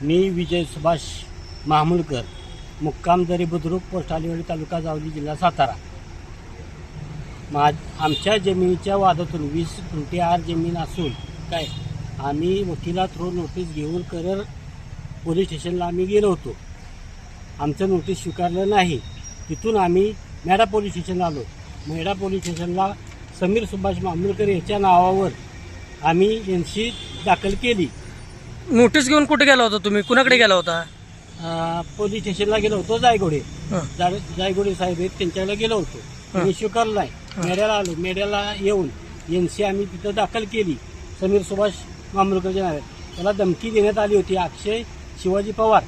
मी विजय सुभाष महामुलकर, मुक्काम दरी बुद्रुक, पोस्ट आलिवडी, तालुका जावली, जिल्हा सातारा. आमच्या जमिनीच्या वादातून 20 गुंठे आर जमीन असून काय आम्ही वकिला थ्रू नोटीस घेऊन करर पोलीस स्टेशनला आम्ही गेलो होतो. आमचं नोटीस स्वीकारलं नाही. तिथून आम्ही मेढा पोलीस स्टेशनला आलो. मेढा पोलीस स्टेशनला समीर सुभाष महामुलकर याच्या नावावर आम्ही NC दाखल केली. नोटीस घेऊन कुठे गेला होता तुम्ही? कुणाकडे गेला होता? पोलीस स्टेशनला गेलो होतो. जायगोडे साहेब आहेत, त्यांच्याकडे गेलो होतो. मी स्वीकारलं नाही. मेढ्याला आलो. मेढ्याला येऊन NC आम्ही तिथं दाखल केली. समीर सुभाष महामुलकरच्या नावावर त्याला धमकी देण्यात आली होती. अक्षय शिवाजी पवार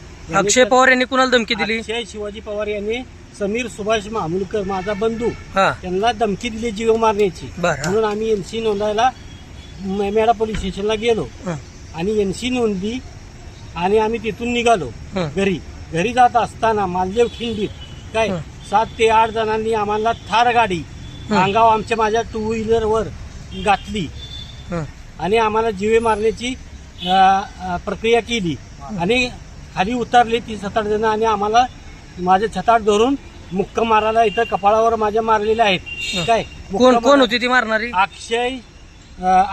यांनी कुणाला धमकी दिली? अक्षय शिवाजी पवार यांनी समीर सुभाष महामुलकर माझा बंधू त्यांना धमकी दिली जीव मारण्याची. म्हणून आम्ही NC नोंदायला मेढा पोलीस स्टेशनला गेलो आणि NC नोंदली आणि आम्ही तिथून निघालो घरी जात असताना मालदेव खिंडीत काय 7 ते 8 जणांनी आम्हाला थार गाडी अंगावर माझ्या 2 व्हीलरवर घातली आणि आम्हाला जीवे मारण्याची प्रक्रिया केली आणि खाली उतरले 30-70 जण आणि आम्हाला माझे छताट धरून मुक्का मारायला इथं कपाळावर माझ्या मारलेले आहेत. काय कोण होती ती मारणारी?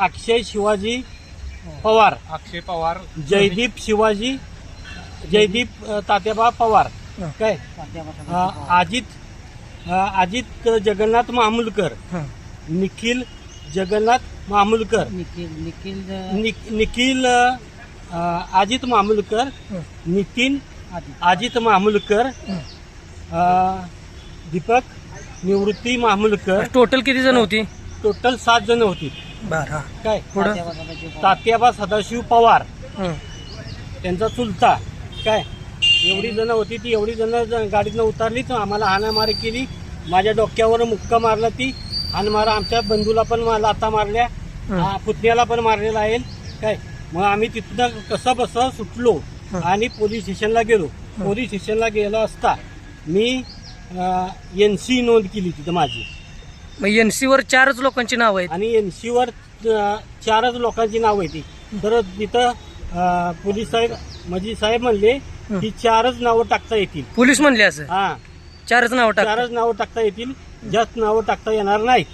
अक्षय शिवाजी पवार, जयदीप तात्याबा पवार, काय अजित जगन्नाथ महामुलकर, निखिल जगन्नाथ महामुलकर, निखिल अजित महामुलकर, नितीन अजित महामुलकर, दीपक निवृत्ती महामुलकर. टोटल किती जण होती? टोटल 7 जण होती. काय तात्याबा सदाशिव पवार त्यांचा चुलता. काय एवढी जण होती. ती एवढी जण गाडीतनं उतरली तर आम्हाला हाणामारी केली. माझ्या डोक्यावर मुक्का मारला. ती हाणमारा आमच्या बंधूला पण लाथा मारल्या, पुतण्याला पण मारलेला आहे. काय मग आम्ही तिथनं कसं बसं सुटलो आणि पोलीस स्टेशनला गेलो. पोलीस स्टेशनला गेलो असता मी NC नोंद केली तिथं माझी. मग NC वर 4च लोकांची नाव आहेत आणि NC वर 4च लोकांची नाव आहे. तर तिथं पोलीस साहेब मजी साहेब म्हणले की 4च नावं टाकता येतील. पोलीस म्हणले असं? 4च नावं टाकता येतील, जास्त नावं टाकता येणार नाही.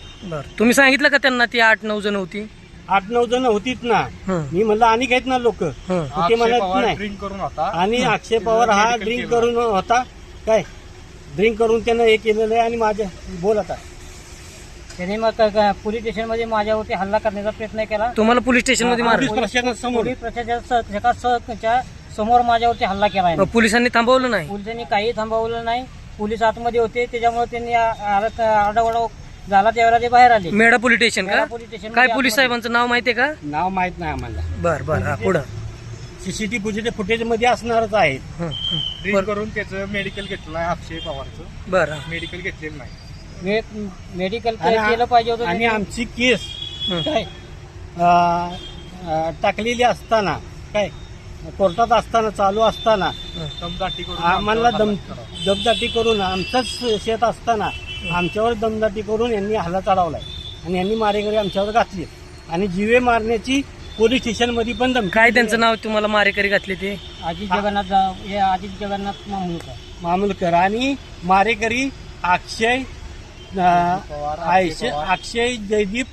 तुम्ही सांगितलं का त्यांना ती 8-9 जण होती? 8-9 जण होतीच ना. मी म्हणलं आणि आहेत ना लोक ते म्हणत नाही. आणि अक्षय पवार हा ड्रिंक करून होता. काय ड्रिंक करून त्यानं हे केलेलं आहे. आणि माझ्या बोल आता त्याने मग पोलीस स्टेशनमध्ये माझ्यावरती हल्ला करण्याचा प्रयत्न केला. तुम्हाला पोलीस स्टेशनमध्ये प्रशासनाच्या समोर माझ्यावरती हल्ला केला. पोलिसांनी थांबवलं नाही? पोलिसांनी काही थांबवलं नाही. पोलीस आतमध्ये होते, त्याच्यामुळे त्यांनी आरडाओरडा झाला त्यावेळेला ते बाहेर आले. मेढा पोलीस स्टेशन का? काय पोलीस साहेबांचं नाव माहितीये का? नाव माहित नाही आम्हाला. बरं पुढं CCTV फुटेज मध्ये असणारच आहे. ड्रिंक करून त्याचं मेडिकल घेतलं आहे. अक्षय पवारचं मेडिकल घेतलेलं नाही. मेडिकल केलं पाहिजे होतं. आणि आमची केस काय टाकलेली असताना काय कोर्टात असताना चालू असताना आम्हाला दमदाटी करून आमचंच शेत असताना आमच्यावर दमदाटी करून यांनी हल्ला चढवलाय आणि यांनी मारेकरी आमच्यावर घातली आणि जीवे मारण्याची पोलीस स्टेशन मध्ये पण धमकी. काय त्यांचं नाव तुम्हाला मारेकरी घातले ते? अजित जगन्नाथ महामुलकर आणि मारेकरी अक्षय जयदीप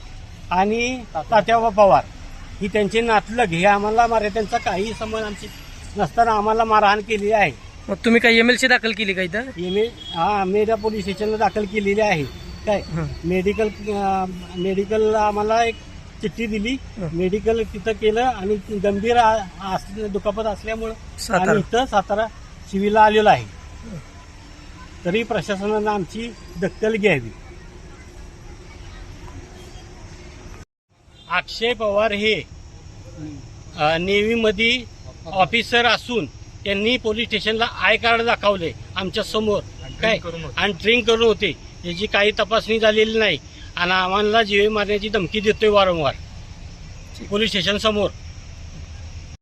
आणि तात्याबा पवार ही त्यांचे नातलग. हे आम्हाला त्यांचा काही संबंध आमची नसताना आम्हाला मारहाण केली आहे. मग तुम्ही काय MLC दाखल केली का इथं? मेढा पोलीस स्टेशनला दाखल केलेली आहे. काय मेडिकल आम्हाला एक चिठ्ठी दिली. मेडिकल तिथं केलं आणि गंभीर दुखापत असल्यामुळे आम्ही इथं सातारा सिव्हिलला आलेलो आहे. तरी प्रशासनानं आमची दखल घ्यावी. अक्षय पवार हे नेव्हीमध्ये ऑफिसर असून त्यांनी पोलीस स्टेशनला आय कार्ड दाखवले आमच्या समोर. काय आणि ड्रिंक करून होते. याची काही तपासणी झालेली नाही आणि आम्हाला जीवे मारण्याची धमकी देतोय वारंवार पोलीस स्टेशन समोर.